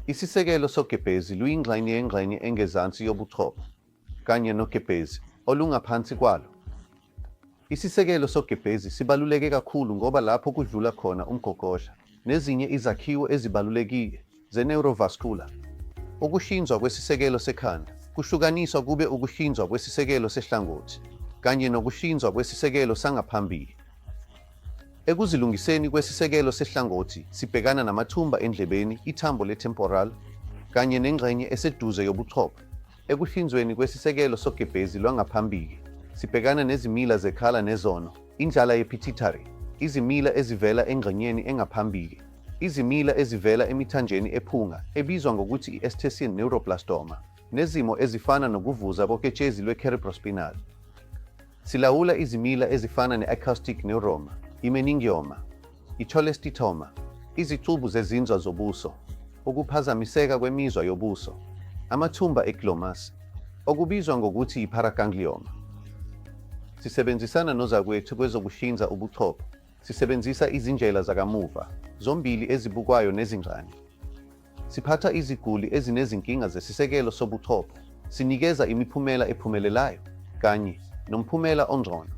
Isisekelo sogebhezi luyingxenye yengxenye engezansi yobuchopho, kanye nogebhezi olungaphansi kwalo. Isisekelo sogebhezi sibaluleke kakhulu ngoba lapho kudlula khona umgogodla nezinye izakhiwo ezibalulekile ze-neurovascular. Ukuhlinzwa kwesisekelo sekhanda kuhlukaniswa kube ukuhlinzwa kwesisekelo sehlangothi kanye nokuhlinzwa kwesisekelo sangaphambili. Ekuzilungiseni kwesisekelo sehlangothi sibhekana namathumba endlebeni, ithambo le-temporal, kanye nengxenye eseduze yobuchopho. Ekuhlinzweni kwesisekelo sogebhezi lwangaphambili sibhekana nezimila zekhala nezono, indlala ye-pituitary, izimila ezivela engxenyeni engaphambili, izimila ezivela emithanjeni ephunga ebizwa ngokuthi i-esthesion neuroblastoma, nezimo ezifana nokuvuza koketshezi lwe-cerebrospinal. Silawula izimila ezifana ne-acoustic neuroma, i-meningioma, i-cholesteatoma, izicubu zezinzwa zobuso, ukuphazamiseka kwemizwa yobuso, amathumba e-glomus, okubizwa ngokuthi i-paraganglioma. Sisebenzisana nozakwethu kwezokuhlinza ubuchopho. Sisebenzisa izindlela zakamuva, zombili ezibukwayo nezingxanye. Siphatha iziguli ezinezinkinga zesisekelo sobuchopho, sinikeza imiphumela ephumelelayo, kanye nomphumela ongcono.